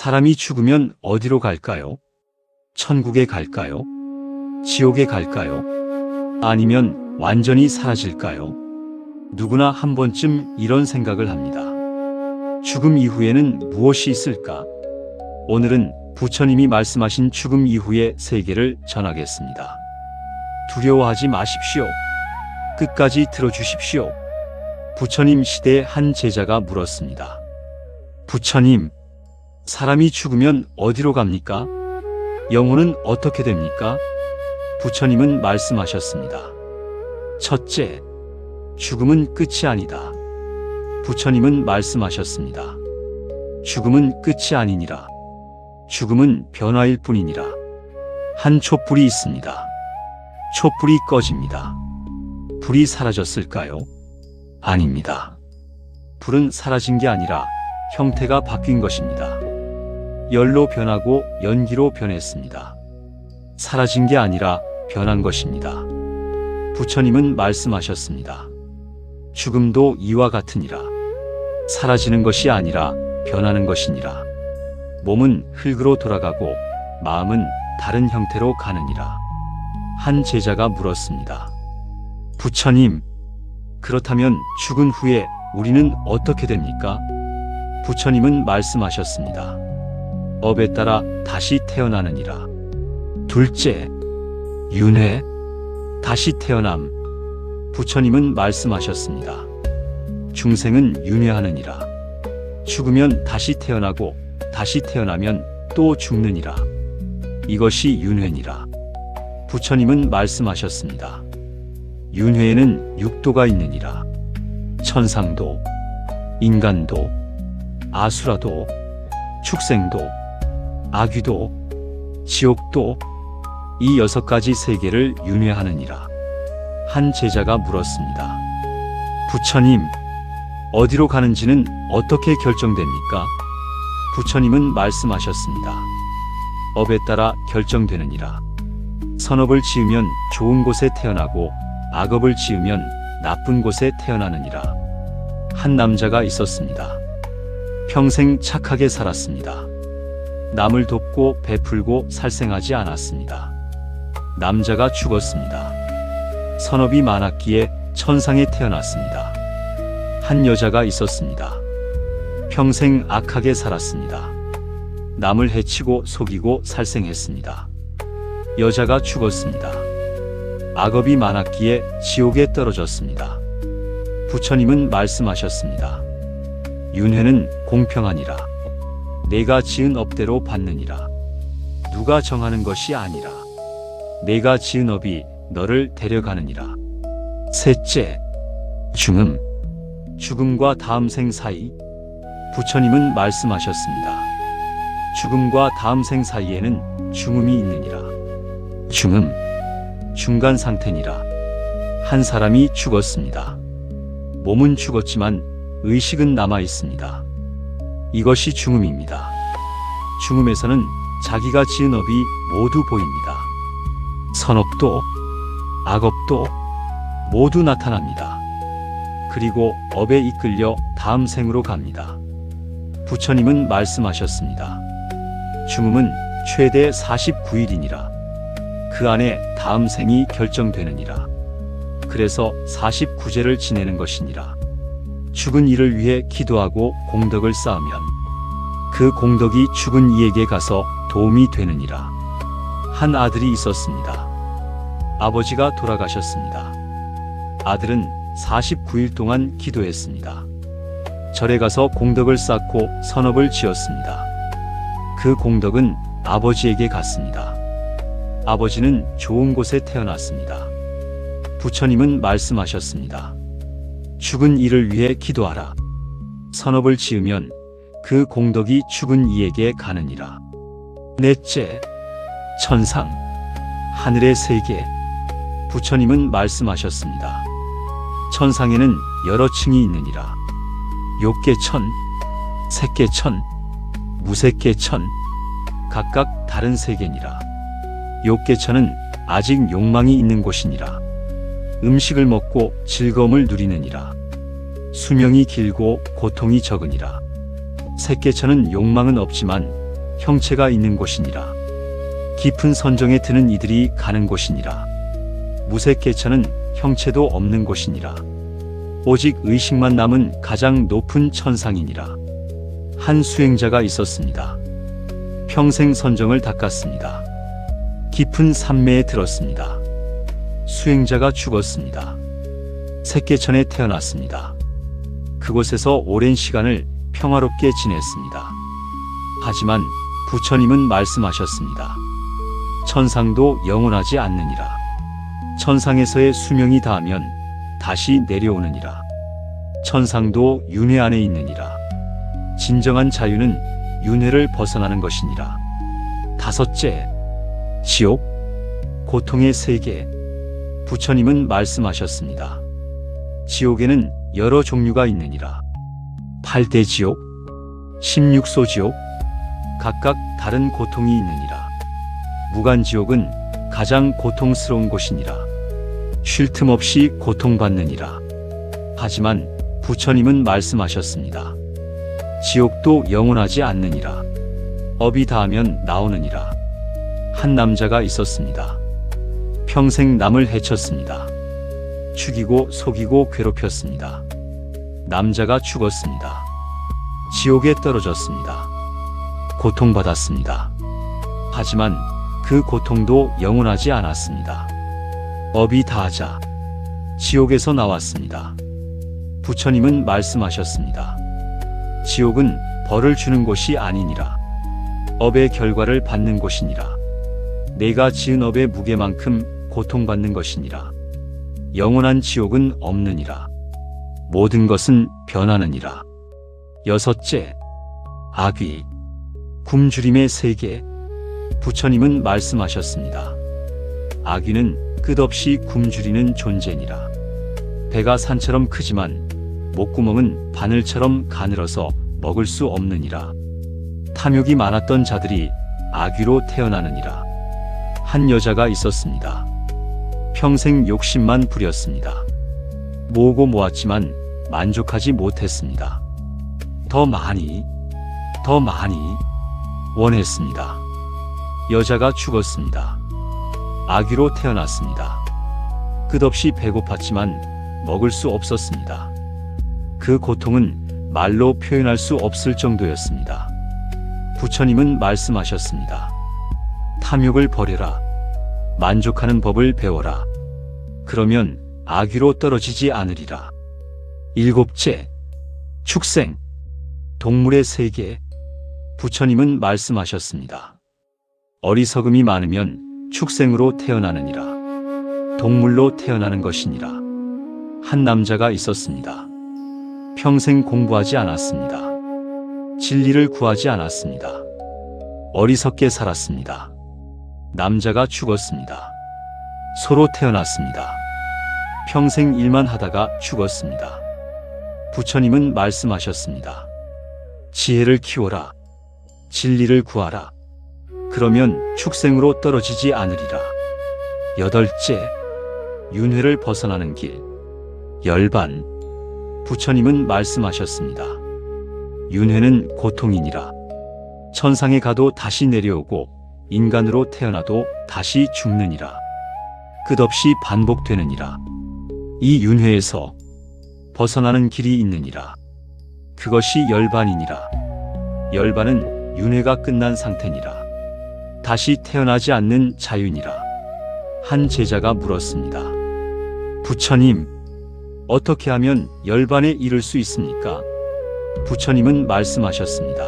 사람이 죽으면 어디로 갈까요? 천국에 갈까요? 지옥에 갈까요? 아니면 완전히 사라질까요? 누구나 한 번쯤 이런 생각을 합니다. 죽음 이후에는 무엇이 있을까? 오늘은 부처님이 말씀하신 죽음 이후의 세계를 전하겠습니다. 두려워하지 마십시오. 끝까지 들어주십시오. 부처님 시대의 한 제자가 물었습니다. 부처님, 사람이 죽으면 어디로 갑니까? 영혼은 어떻게 됩니까? 부처님은 말씀하셨습니다. 첫째, 죽음은 끝이 아니다. 부처님은 말씀하셨습니다. 죽음은 끝이 아니니라. 죽음은 변화일 뿐이니라. 한 촛불이 있습니다. 촛불이 꺼집니다. 불이 사라졌을까요? 아닙니다. 불은 사라진 게 아니라 형태가 바뀐 것입니다. 열로 변하고 연기로 변했습니다. 사라진 게 아니라 변한 것입니다. 부처님은 말씀하셨습니다. 죽음도 이와 같으니라. 사라지는 것이 아니라 변하는 것이니라. 몸은 흙으로 돌아가고 마음은 다른 형태로 가느니라. 한 제자가 물었습니다. 부처님, 그렇다면 죽은 후에 우리는 어떻게 됩니까? 부처님은 말씀하셨습니다. 업에 따라 다시 태어나느니라. 둘째, 윤회, 다시 태어남. 부처님은 말씀하셨습니다. 중생은 윤회하느니라. 죽으면 다시 태어나고 다시 태어나면 또 죽느니라. 이것이 윤회니라. 부처님은 말씀하셨습니다. 윤회에는 육도가 있느니라. 천상도, 인간도, 아수라도, 축생도, 아귀도, 지옥도, 이 6가지 세계를 윤회하느니라. 한 제자가 물었습니다. 부처님, 어디로 가는지는 어떻게 결정됩니까? 부처님은 말씀하셨습니다. 업에 따라 결정되느니라. 선업을 지으면 좋은 곳에 태어나고 악업을 지으면 나쁜 곳에 태어나느니라. 한 남자가 있었습니다. 평생 착하게 살았습니다. 남을 돕고 베풀고 살생하지 않았습니다. 남자가 죽었습니다. 선업이 많았기에 천상에 태어났습니다. 한 여자가 있었습니다. 평생 악하게 살았습니다. 남을 해치고 속이고 살생했습니다. 여자가 죽었습니다. 악업이 많았기에 지옥에 떨어졌습니다. 부처님은 말씀하셨습니다. 윤회는 공평하니라. 내가 지은 업대로 받느니라. 누가 정하는 것이 아니라 내가 지은 업이 너를 데려가느니라. 셋째, 중음, 죽음과 다음 생 사이. 부처님은 말씀하셨습니다. 죽음과 다음 생 사이에는 중음이 있느니라. 중음, 중간 상태니라. 한 사람이 죽었습니다. 몸은 죽었지만 의식은 남아 있습니다. 이것이 중음입니다. 중음에서는 자기가 지은 업이 모두 보입니다. 선업도 악업도 모두 나타납니다. 그리고 업에 이끌려 다음 생으로 갑니다. 부처님은 말씀하셨습니다. 중음은 최대 49일이니라. 그 안에 다음 생이 결정되느니라. 그래서 49제를 지내는 것이니라. 죽은 이를 위해 기도하고 공덕을 쌓으면 그 공덕이 죽은 이에게 가서 도움이 되느니라. 한 아들이 있었습니다. 아버지가 돌아가셨습니다. 아들은 49일 동안 기도했습니다. 절에 가서 공덕을 쌓고 선업을 지었습니다. 그 공덕은 아버지에게 갔습니다. 아버지는 좋은 곳에 태어났습니다. 부처님은 말씀하셨습니다. 죽은 이를 위해 기도하라. 선업을 지으면 그 공덕이 죽은 이에게 가느니라. 넷째, 천상, 하늘의 세계. 부처님은 말씀하셨습니다. 천상에는 여러 층이 있느니라. 욕계천, 색계천, 무색계천, 각각 다른 세계니라. 욕계천은 아직 욕망이 있는 곳이니라. 음식을 먹고 즐거움을 누리느니라. 수명이 길고 고통이 적으니라. 색계천은 욕망은 없지만 형체가 있는 곳이니라. 깊은 선정에 드는 이들이 가는 곳이니라. 무색개천은 형체도 없는 곳이니라. 오직 의식만 남은 가장 높은 천상이니라. 한 수행자가 있었습니다. 평생 선정을 닦았습니다. 깊은 산매에 들었습니다. 수행자가 죽었습니다. 색개천에 태어났습니다. 그곳에서 오랜 시간을 평화롭게 지냈습니다. 하지만 부처님은 말씀하셨습니다. 천상도 영원하지 않느니라. 천상에서의 수명이 다하면 다시 내려오느니라. 천상도 윤회 안에 있느니라. 진정한 자유는 윤회를 벗어나는 것이니라. 다섯째, 지옥, 고통의 세계. 부처님은 말씀하셨습니다. 지옥에는 여러 종류가 있느니라. 8대 지옥, 16소 지옥, 각각 다른 고통이 있느니라. 무간지옥은 가장 고통스러운 곳이니라. 쉴 틈 없이 고통받느니라. 하지만 부처님은 말씀하셨습니다. 지옥도 영원하지 않느니라. 업이 닿으면 나오느니라. 한 남자가 있었습니다. 평생 남을 해쳤습니다. 죽이고 속이고 괴롭혔습니다. 남자가 죽었습니다. 지옥에 떨어졌습니다. 고통받았습니다. 하지만 그 고통도 영원하지 않았습니다. 업이 다하자 지옥에서 나왔습니다. 부처님은 말씀하셨습니다. 지옥은 벌을 주는 곳이 아니니라. 업의 결과를 받는 곳이니라. 내가 지은 업의 무게만큼 고통받는 것이니라. 영원한 지옥은 없느니라. 모든 것은 변하느니라. 여섯째, 악귀, 굶주림의 세계. 부처님은 말씀하셨습니다. 악귀는 끝없이 굶주리는 존재니라. 배가 산처럼 크지만 목구멍은 바늘처럼 가늘어서 먹을 수 없느니라. 탐욕이 많았던 자들이 악귀로 태어나느니라. 한 여자가 있었습니다. 평생 욕심만 부렸습니다. 모으고 모았지만 만족하지 못했습니다. 더 많이 원했습니다. 여자가 죽었습니다. 악귀로 태어났습니다. 끝없이 배고팠지만 먹을 수 없었습니다. 그 고통은 말로 표현할 수 없을 정도였습니다. 부처님은 말씀하셨습니다. 탐욕을 버려라. 만족하는 법을 배워라. 그러면 악귀로 떨어지지 않으리라. 일곱째, 축생, 동물의 세계. 부처님은 말씀하셨습니다. 어리석음이 많으면 축생으로 태어나느니라. 동물로 태어나는 것이니라. 한 남자가 있었습니다. 평생 공부하지 않았습니다. 진리를 구하지 않았습니다. 어리석게 살았습니다. 남자가 죽었습니다. 소로 태어났습니다. 평생 일만 하다가 죽었습니다. 부처님은 말씀하셨습니다. 지혜를 키워라. 진리를 구하라. 그러면 축생으로 떨어지지 않으리라. 여덟째, 윤회를 벗어나는 길, 열반. 부처님은 말씀하셨습니다. 윤회는 고통이니라. 천상에 가도 다시 내려오고 인간으로 태어나도 다시 죽느니라. 끝없이 반복되느니라. 이 윤회에서 벗어나는 길이 있느니라. 그것이 열반이니라. 열반은 윤회가 끝난 상태니라. 다시 태어나지 않는 자유니라. 한 제자가 물었습니다. 부처님, 어떻게 하면 열반에 이를 수 있습니까? 부처님은 말씀하셨습니다.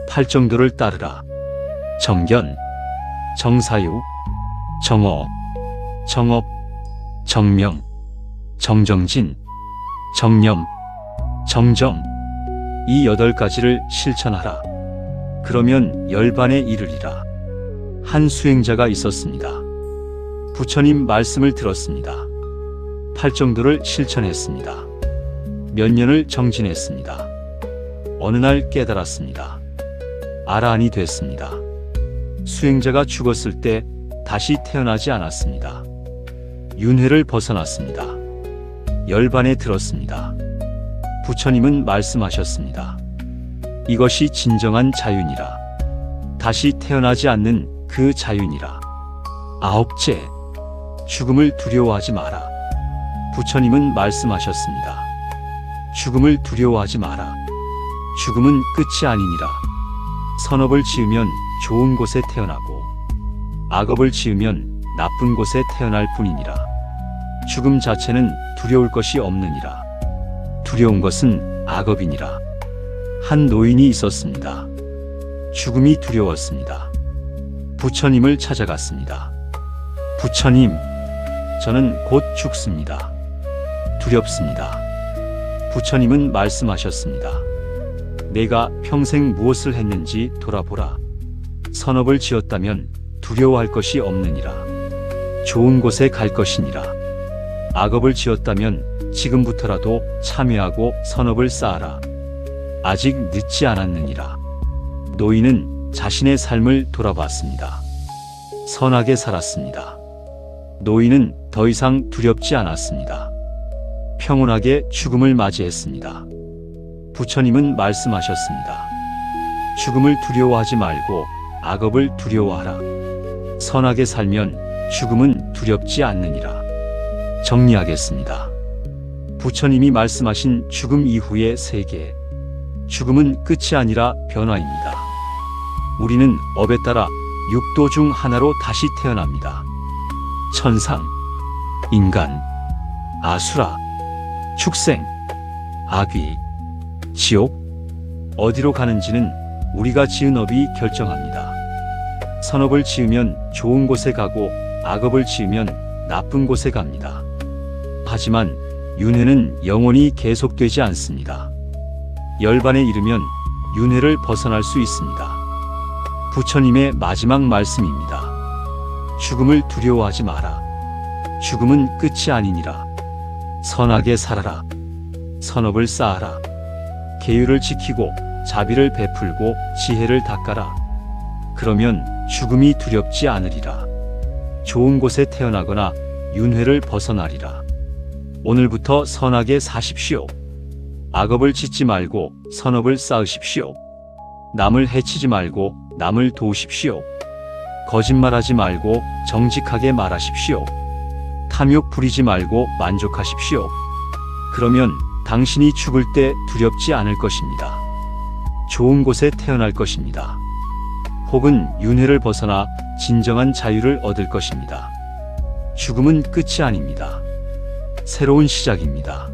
팔정도를 따르라. 정견, 정사유, 정어, 정업, 정명, 정정진, 정념, 정점. 이 8가지를 실천하라. 그러면 열반에 이르리라. 한 수행자가 있었습니다. 부처님 말씀을 들었습니다. 팔정도를 실천했습니다. 몇 년을 정진했습니다. 어느 날 깨달았습니다. 아라한이 됐습니다. 수행자가 죽었을 때 다시 태어나지 않았습니다. 윤회를 벗어났습니다. 열반에 들었습니다. 부처님은 말씀하셨습니다. 이것이 진정한 자유니라. 다시 태어나지 않는 그 자유니라. 아홉째, 죽음을 두려워하지 마라. 부처님은 말씀하셨습니다. 죽음을 두려워하지 마라. 죽음은 끝이 아니니라. 선업을 지으면 좋은 곳에 태어나고 악업을 지으면 나쁜 곳에 태어날 뿐이니라. 죽음 자체는 두려울 것이 없느니라. 두려운 것은 악업이니라. 한 노인이 있었습니다. 죽음이 두려웠습니다. 부처님을 찾아갔습니다. 부처님, 저는 곧 죽습니다. 두렵습니다. 부처님은 말씀하셨습니다. 내가 평생 무엇을 했는지 돌아보라. 선업을 지었다면 두려워할 것이 없느니라. 좋은 곳에 갈 것이니라. 악업을 지었다면 지금부터라도 참회하고 선업을 쌓아라. 아직 늦지 않았느니라. 노인은 자신의 삶을 돌아봤습니다. 선하게 살았습니다. 노인은 더 이상 두렵지 않았습니다. 평온하게 죽음을 맞이했습니다. 부처님은 말씀하셨습니다. 죽음을 두려워하지 말고 악업을 두려워하라. 선하게 살면 죽음은 두렵지 않느니라. 정리하겠습니다. 부처님이 말씀하신 죽음 이후의 세계. 죽음은 끝이 아니라 변화입니다. 우리는 업에 따라 육도 중 하나로 다시 태어납니다. 천상, 인간, 아수라, 축생, 악귀, 지옥, 어디로 가는지는 우리가 지은 업이 결정합니다. 선업을 지으면 좋은 곳에 가고 악업을 지으면 나쁜 곳에 갑니다. 하지만 윤회는 영원히 계속되지 않습니다. 열반에 이르면 윤회를 벗어날 수 있습니다. 부처님의 마지막 말씀입니다. 죽음을 두려워하지 마라. 죽음은 끝이 아니니라. 선하게 살아라. 선업을 쌓아라. 계율을 지키고 자비를 베풀고 지혜를 닦아라. 그러면 죽음이 두렵지 않으리라. 좋은 곳에 태어나거나 윤회를 벗어나리라. 오늘부터 선하게 사십시오. 악업을 짓지 말고 선업을 쌓으십시오. 남을 해치지 말고 남을 도우십시오. 거짓말하지 말고 정직하게 말하십시오. 탐욕 부리지 말고 만족하십시오. 그러면 당신이 죽을 때 두렵지 않을 것입니다. 좋은 곳에 태어날 것입니다. 혹은 윤회를 벗어나 진정한 자유를 얻을 것입니다. 죽음은 끝이 아닙니다. 새로운 시작입니다.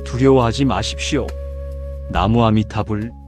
두려워하지 마십시오. 나무 아미타불